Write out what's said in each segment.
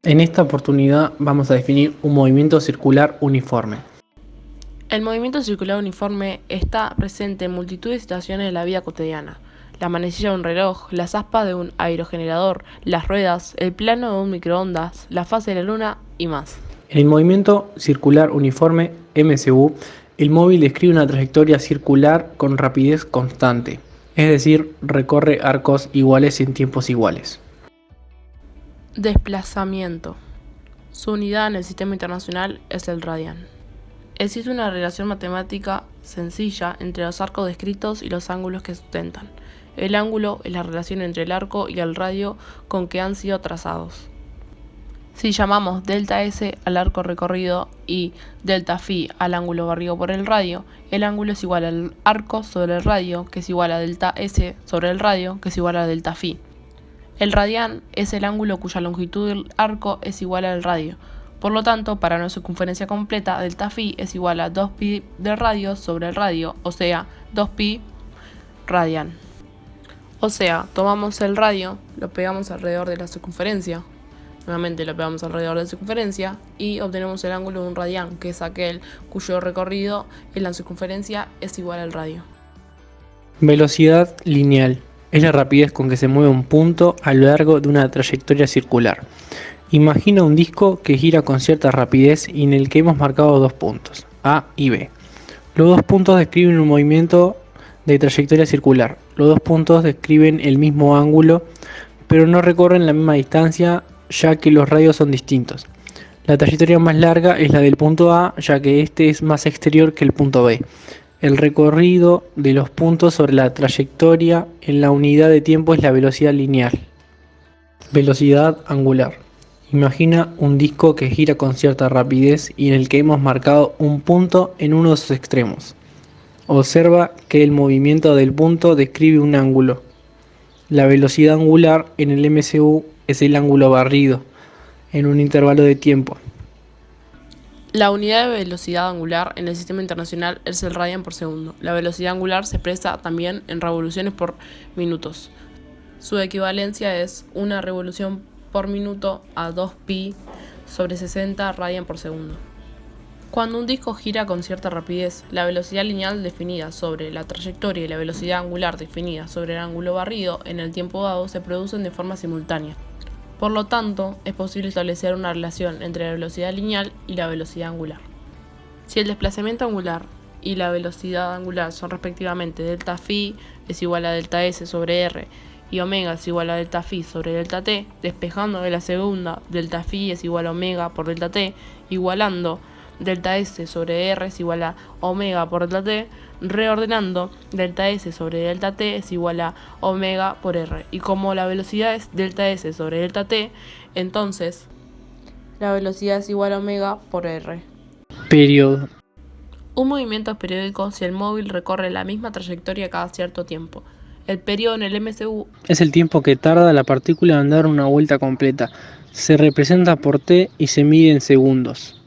En esta oportunidad vamos a definir un movimiento circular uniforme. El movimiento circular uniforme está presente en multitud de situaciones de la vida cotidiana. La manecilla de un reloj, las aspas de un aerogenerador, las ruedas, el plano de un microondas, la fase de la luna y más. En el movimiento circular uniforme, MCU, el móvil describe una trayectoria circular con rapidez constante, es decir, recorre arcos iguales en tiempos iguales. Desplazamiento. Su unidad en el sistema internacional es el radian. Existe una relación matemática sencilla entre los arcos descritos y los ángulos que sustentan. El ángulo es la relación entre el arco y el radio con que han sido trazados. Si llamamos delta S al arco recorrido y delta phi al ángulo barrido por el radio, el ángulo es igual al arco sobre el radio, que es igual a delta S sobre el radio, que es igual a delta phi. El radián es el ángulo cuya longitud del arco es igual al radio. Por lo tanto, para una circunferencia completa, delta phi es igual a 2pi de radio sobre el radio, o sea, 2pi radián. O sea, tomamos el radio, lo pegamos alrededor de la circunferencia, nuevamente lo pegamos alrededor de la circunferencia y obtenemos el ángulo de un radián, que es aquel cuyo recorrido en la circunferencia es igual al radio. Velocidad lineal es la rapidez con que se mueve un punto a lo largo de una trayectoria circular. Imagina un disco que gira con cierta rapidez y en el que hemos marcado dos puntos, A y B. Los dos puntos describen un movimiento de trayectoria circular. Los dos puntos describen el mismo ángulo, pero no recorren la misma distancia ya que los radios son distintos. La trayectoria más larga es la del punto A, ya que este es más exterior que el punto B. El recorrido de los puntos sobre la trayectoria en la unidad de tiempo es la velocidad lineal. Velocidad angular. Imagina un disco que gira con cierta rapidez y en el que hemos marcado un punto en uno de sus extremos. Observa que el movimiento del punto describe un ángulo. La velocidad angular en el MCU es el ángulo barrido en un intervalo de tiempo. La unidad de velocidad angular en el sistema internacional es el radian por segundo. La velocidad angular se expresa también en revoluciones por minutos. Su equivalencia es una revolución por minuto a 2pi sobre 60 radian por segundo. Cuando un disco gira con cierta rapidez, la velocidad lineal definida sobre la trayectoria y la velocidad angular definida sobre el ángulo barrido en el tiempo dado se producen de forma simultánea. Por lo tanto, es posible establecer una relación entre la velocidad lineal y la velocidad angular. Si el desplazamiento angular y la velocidad angular son respectivamente delta phi es igual a delta s sobre r y omega es igual a delta phi sobre delta t, despejando de la segunda, delta phi es igual a omega por delta t, igualando delta s sobre r es igual a omega por delta t, reordenando, delta s sobre delta t es igual a omega por r. Y como la velocidad es delta s sobre delta t, entonces la velocidad es igual a omega por r. Periodo. Un movimiento es periódico si el móvil recorre la misma trayectoria cada cierto tiempo. El periodo en el MCU Es el tiempo que tarda la partícula en dar una vuelta completa. Se representa por t y se mide en segundos.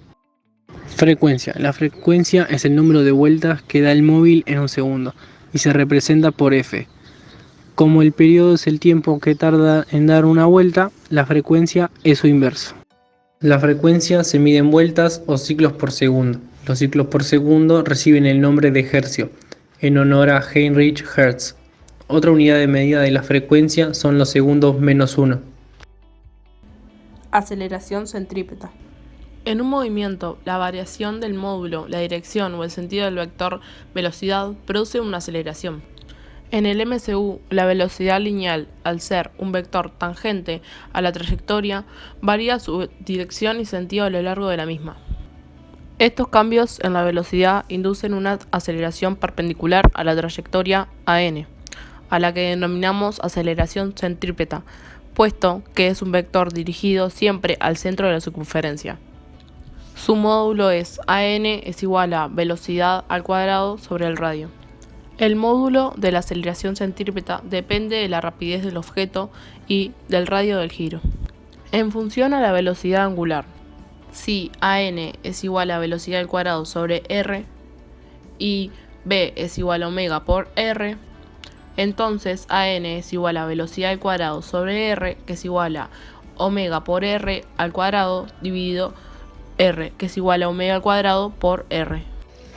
Frecuencia. La frecuencia es el número de vueltas que da el móvil en un segundo y se representa por f. Como el periodo es el tiempo que tarda en dar una vuelta, la frecuencia es su inverso. La frecuencia se mide en vueltas o ciclos por segundo. Los ciclos por segundo reciben el nombre de hercio, en honor a Heinrich Hertz. Otra unidad de medida de la frecuencia son los segundos menos 1. aceleración centrípeta. En un movimiento, la variación del módulo, la dirección o el sentido del vector velocidad produce una aceleración. En el MCU, la velocidad lineal, al ser un vector tangente a la trayectoria, varía su dirección y sentido a lo largo de la misma. Estos cambios en la velocidad inducen una aceleración perpendicular a la trayectoria AN, a la que denominamos aceleración centrípeta, puesto que es un vector dirigido siempre al centro de la circunferencia. Su módulo es AN es igual a velocidad al cuadrado sobre el radio. El módulo de la aceleración centrípeta depende de la rapidez del objeto y del radio del giro. En función a la velocidad angular, si AN es igual a velocidad al cuadrado sobre r y b es igual a omega por r, entonces AN es igual a velocidad al cuadrado sobre r, que es igual a omega por r al cuadrado dividido r, que es igual a omega al cuadrado por r.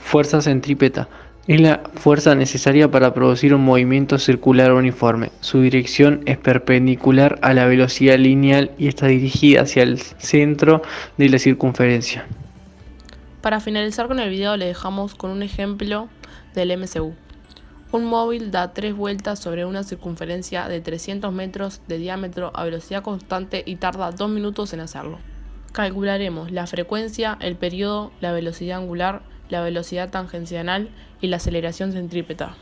Fuerza centrípeta. Es la fuerza necesaria para producir un movimiento circular uniforme. Su dirección es perpendicular a la velocidad lineal y está dirigida hacia el centro de la circunferencia. Para finalizar con el video le dejamos con un ejemplo del MCU. Un móvil da 3 vueltas sobre una circunferencia de 300 metros de diámetro a velocidad constante y tarda 2 minutos en hacerlo. Calcularemos la frecuencia, el periodo, la velocidad angular, la velocidad tangencial y la aceleración centrípeta.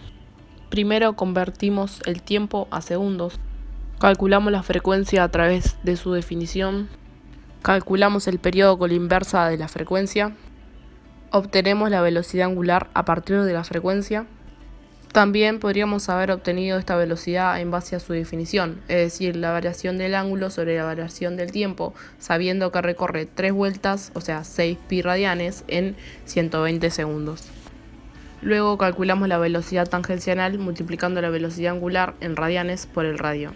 Primero convertimos el tiempo a segundos. Calculamos la frecuencia a través de su definición. Calculamos el periodo con la inversa de la frecuencia. Obtenemos la velocidad angular a partir de la frecuencia. También podríamos haber obtenido esta velocidad en base a su definición, es decir, la variación del ángulo sobre la variación del tiempo, sabiendo que recorre 3 vueltas, o sea 6 pi radianes, en 120 segundos. Luego calculamos la velocidad tangencial multiplicando la velocidad angular en radianes por el radio.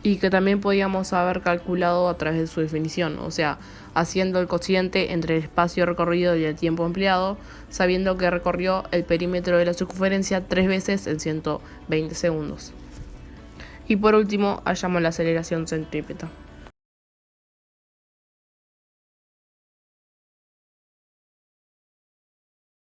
Y que también podíamos haber calculado a través de su definición, o sea, haciendo el cociente entre el espacio recorrido y el tiempo empleado, sabiendo que recorrió el perímetro de la circunferencia 3 veces en 120 segundos. Y por último, hallamos la aceleración centrípeta.